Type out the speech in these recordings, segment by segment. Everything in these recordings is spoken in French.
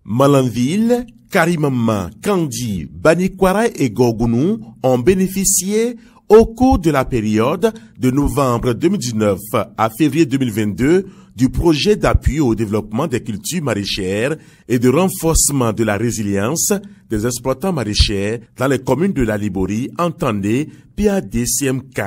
Malanville, Karimama, Kandi, Banikwara et Gorgounou ont bénéficié au cours de la période de novembre 2019 à février 2022 du projet d'appui au développement des cultures maraîchères et de renforcement de la résilience des exploitants maraîchers dans les communes de la Liborie, entendez PADCMK.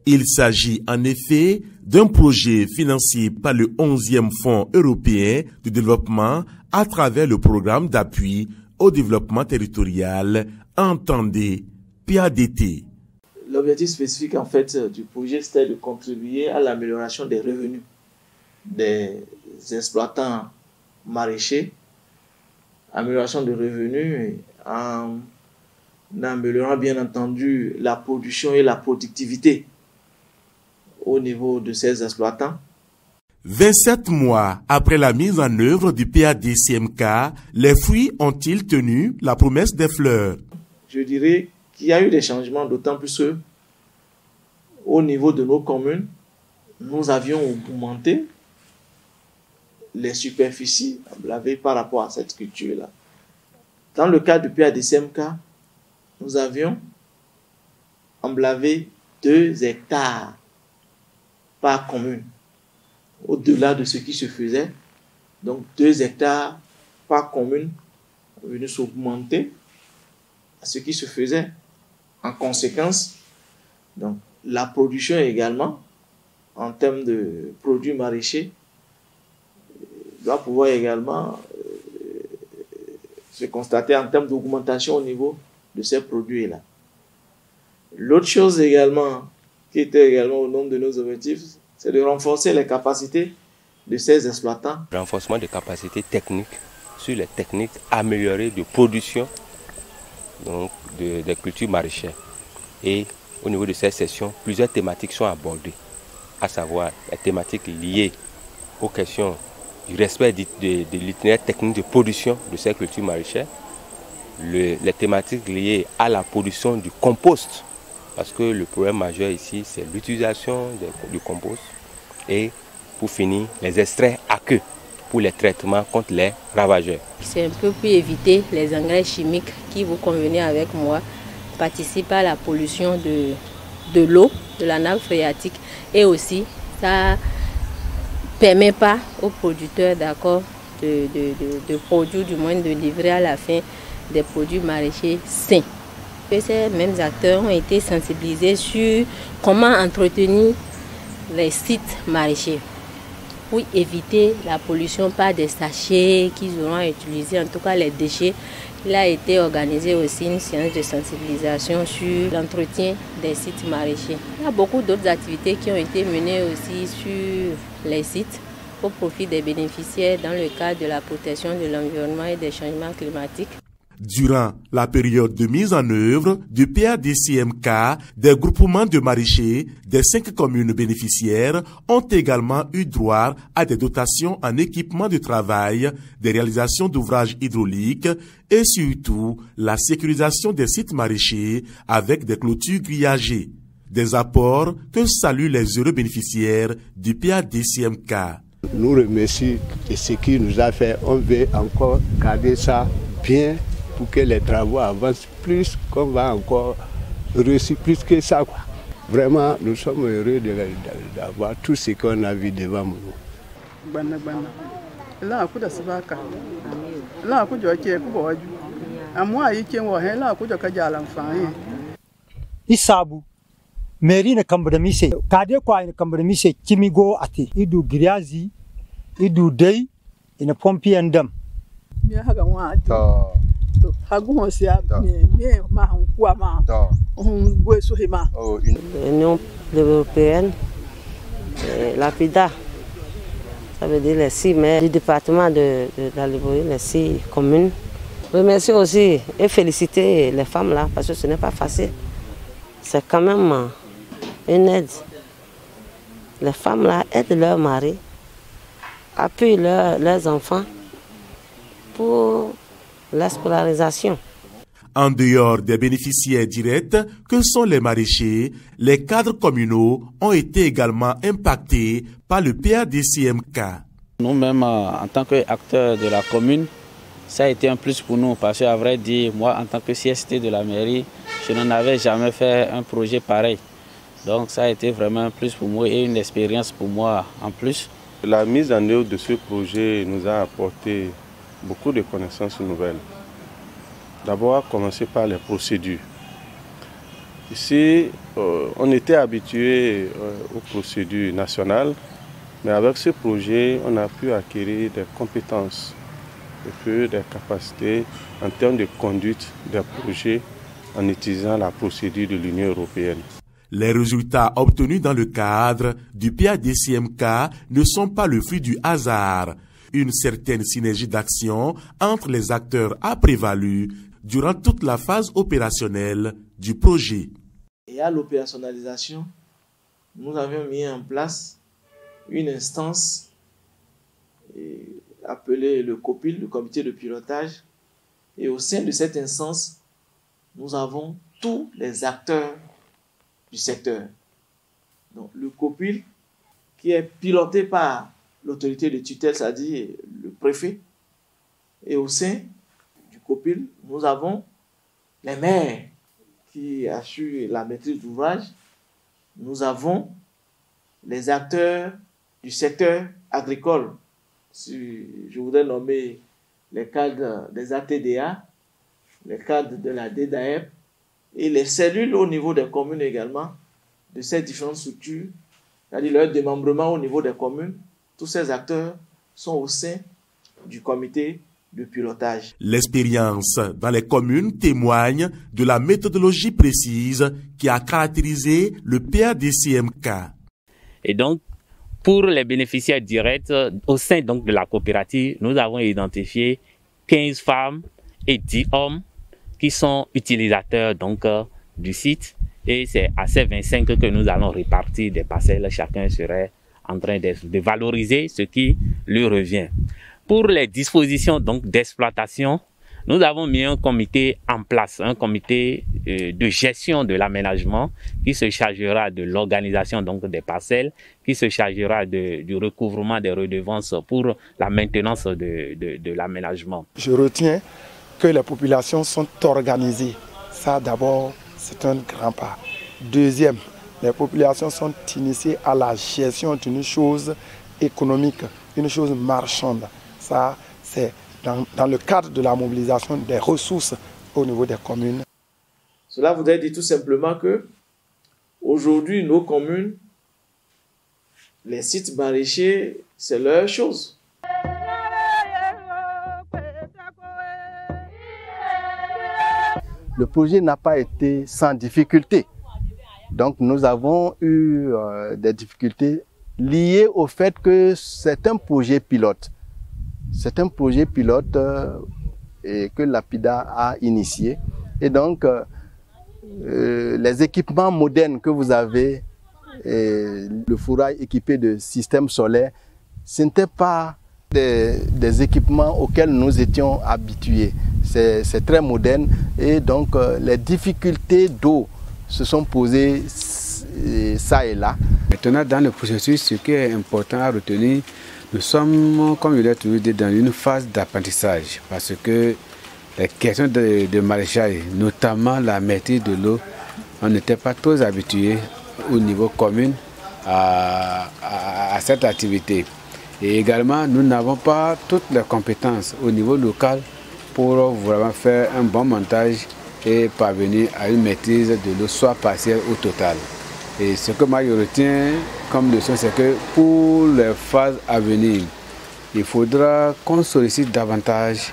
Il s'agit en effet d'un projet financé par le 11e Fonds européen de développement à travers le programme d'appui au développement territorial, entendez PADT. L'objectif spécifique en fait du projet, c'était de contribuer à l'amélioration des revenus des exploitants maraîchers, amélioration des revenus en améliorant bien entendu la production et la productivité au niveau de ces exploitants. 27 mois après la mise en œuvre du PADCMK, les fruits ont-ils tenu la promesse des fleurs? Je dirais qu'il y a eu des changements, d'autant plus au niveau de nos communes, nous avions augmenté les superficies emblavées par rapport à cette culture-là. Dans le cas du PADCMK, nous avions emblavé 2 hectares par commune, au-delà de ce qui se faisait. Donc 2 hectares par commune sont venus s'augmenter à ce qui se faisait. En conséquence, donc, la production également, en termes de produits maraîchers, doit pouvoir également se constater en termes d'augmentation au niveau de ces produits-là. L'autre chose également, qui était également au nombre de nos objectifs, c'est de renforcer les capacités de ces exploitants. Renforcement des capacités techniques sur les techniques améliorées de production donc des cultures maraîchères. Et au niveau de cette session, plusieurs thématiques sont abordées, à savoir les thématiques liées aux questions du respect de l'itinéraire technique de production de ces cultures maraîchères, les thématiques liées à la production du compost, parce que le problème majeur ici, c'est l'utilisation du compost, et pour finir, les extraits aqueux pour les traitements contre les ravageurs. C'est un peu pour éviter les engrais chimiques qui, vous convenez avec moi, participent à la pollution de l'eau, de la nappe phréatique, et aussi ça permet pas aux producteurs d'accord de produire, du moins de livrer à la fin des produits maraîchers sains. Et ces mêmes acteurs ont été sensibilisés sur comment entretenir les sites maraîchers pour éviter la pollution par des sachets qu'ils auront utilisés, en tout cas les déchets. Il a été organisé aussi une séance de sensibilisation sur l'entretien des sites maraîchers. Il y a beaucoup d'autres activités qui ont été menées aussi sur les sites au profit des bénéficiaires dans le cadre de la protection de l'environnement et des changements climatiques. Durant la période de mise en œuvre du PADCMK, des groupements de maraîchers des 5 communes bénéficiaires ont également eu droit à des dotations en équipement de travail, des réalisations d'ouvrages hydrauliques et surtout la sécurisation des sites maraîchers avec des clôtures grillagées. Des apports que saluent les heureux bénéficiaires du PADCMK. Nous remercions de ce qu'il nous a fait. On veut encore garder ça bien pour que les travaux avancent plus, qu'on va encore réussir plus que ça, quoi. Vraiment, nous sommes heureux d'avoir tout ce qu'on a vu devant nous. Isabu meri na kambada mise kade kwa ina kambada mise kimigo ate idu griazi idu dei ina pompi andam mi haga wa to hagu hosia mi ma kwa ma bwe sohima l'Union européenne la PIDA, ça veut dire les 6 maires du département de la Liborie, les 6 communes. Remercier aussi et féliciter les femmes là parce que ce n'est pas facile. C'est quand même une aide. Les femmes là aident leurs maris, appuient leurs enfants pour la scolarisation. En dehors des bénéficiaires directs que sont les maraîchers, les cadres communaux ont été également impactés par le PADCMK. Nous-mêmes, en tant qu'acteurs de la commune, ça a été un plus pour nous parce qu'à vrai dire, moi en tant que CST de la mairie, je n'en avais jamais fait un projet pareil. Donc ça a été vraiment un plus pour moi et une expérience pour moi en plus. La mise en œuvre de ce projet nous a apporté beaucoup de connaissances nouvelles. D'abord, à commencer par les procédures. Ici, on était habitué aux procédures nationales, mais avec ce projet, on a pu acquérir des compétences et puis des capacités en termes de conduite des projets en utilisant la procédure de l'Union européenne. Les résultats obtenus dans le cadre du PADCMK ne sont pas le fruit du hasard. Une certaine synergie d'action entre les acteurs a prévalu durant toute la phase opérationnelle du projet. Et à l'opérationnalisation, nous avions mis en place une instance appelée le COPIL, le comité de pilotage. Et au sein de cette instance, nous avons tous les acteurs du secteur. Donc le COPIL, qui est piloté par l'autorité de tutelle, c'est-à-dire le préfet. Et au sein du COPIL, nous avons les maires qui assurent la maîtrise d'ouvrage. Nous avons les acteurs du secteur agricole. Si je voudrais nommer les cadres des ATDA, les cadres de la DDAEP et les cellules au niveau des communes également, de ces différentes structures, c'est-à-dire leur démembrement au niveau des communes. Tous ces acteurs sont au sein du comité de pilotage. L'expérience dans les communes témoigne de la méthodologie précise qui a caractérisé le PADCMK. Et donc, pour les bénéficiaires directs, au sein donc de la coopérative, nous avons identifié 15 femmes et 10 hommes qui sont utilisateurs donc, du site. Et c'est à ces 25 que nous allons répartir des parcelles. Chacun serait en train de valoriser ce qui lui revient. Pour les dispositions donc d'exploitation, nous avons mis un comité en place, un comité de gestion de l'aménagement qui se chargera de l'organisation donc des parcelles, qui se chargera du recouvrement des redevances pour la maintenance de l'aménagement. Je retiens que les populations sont organisées. Ça d'abord, c'est un grand pas. Deuxième, les populations sont initiées à la gestion d'une chose économique, une chose marchande. Ça, c'est dans le cadre de la mobilisation des ressources au niveau des communes. Cela voudrait dire tout simplement que aujourd'hui, nos communes, les sites maraîchers, c'est leur chose. Le projet n'a pas été sans difficulté. Donc nous avons eu des difficultés liées au fait que c'est un projet pilote. C'est un projet pilote que l'APIDA a initié. Et donc, les équipements modernes que vous avez, le fourrail équipé de systèmes solaires, ce n'étaient pas des équipements auxquels nous étions habitués. C'est très moderne et donc les difficultés d'eau se sont posées ça et là. Maintenant, dans le processus, ce qui est important à retenir, nous sommes, comme je l'ai toujours dit, dans une phase d'apprentissage parce que les questions de maraîchage, notamment la maîtrise de l'eau, on n'était pas trop habitués au niveau commune à cette activité. Et également, nous n'avons pas toutes les compétences au niveau local pour vraiment faire un bon montage et parvenir à une maîtrise de l'eau, soit partielle ou totale. Et ce que moi je retiens comme leçon, c'est que pour les phases à venir, il faudra qu'on sollicite davantage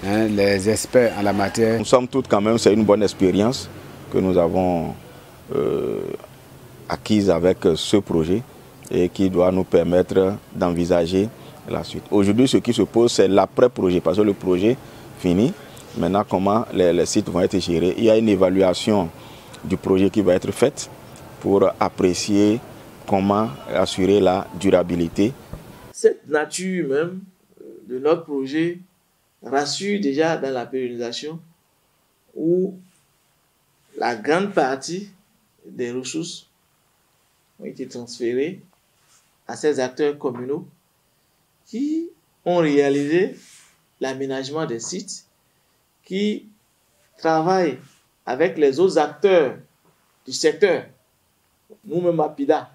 les experts en la matière. Nous sommes toutes quand même, c'est une bonne expérience que nous avons acquise avec ce projet et qui doit nous permettre d'envisager la suite. Aujourd'hui, ce qui se pose, c'est l'après-projet, parce que le projet fini. Maintenant, comment les sites vont être gérés. Il y a une évaluation du projet qui va être faite pour apprécier comment assurer la durabilité. Cette nature même de notre projet rassure déjà dans la pérennisation où la grande partie des ressources ont été transférées à ces acteurs communaux qui ont réalisé l'aménagement des sites, qui travaille avec les autres acteurs du secteur. Nous-mêmes, APIDA,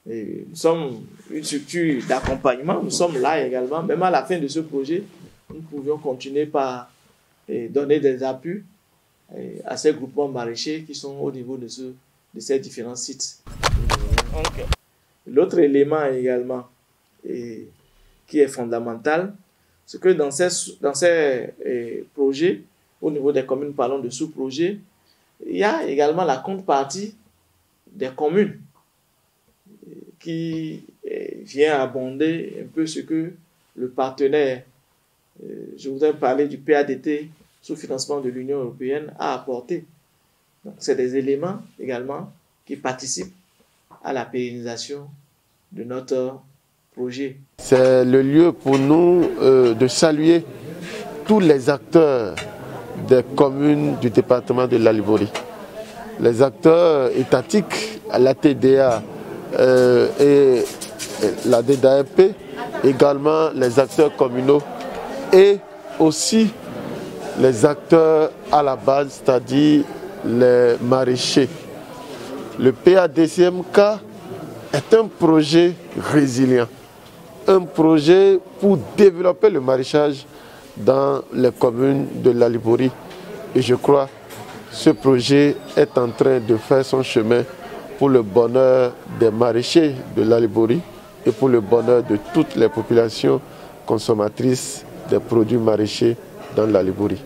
et nous sommes une structure d'accompagnement, nous sommes là également. Même à la fin de ce projet, nous pouvions continuer par donner des appuis à ces groupements maraîchers qui sont au niveau de ces différents sites. L'autre élément également qui est fondamental, c'est que dans ces projets, au niveau des communes, parlons de sous-projets, il y a également la contrepartie des communes qui vient abonder un peu ce que le partenaire, je voudrais parler du PADT sous financement de l'Union européenne, a apporté. Donc, c'est des éléments également qui participent à la pérennisation de notre projet. C'est le lieu pour nous de saluer tous les acteurs des communes du département de la Livorie. Les acteurs étatiques, la TDA et la DDAP, également les acteurs communaux et aussi les acteurs à la base, c'est-à-dire les maraîchers. Le PADCMK est un projet résilient, un projet pour développer le maraîchage dans les communes de la Livorie. Et je crois que ce projet est en train de faire son chemin pour le bonheur des maraîchers de la Livorie et pour le bonheur de toutes les populations consommatrices des produits maraîchers dans la Livorie.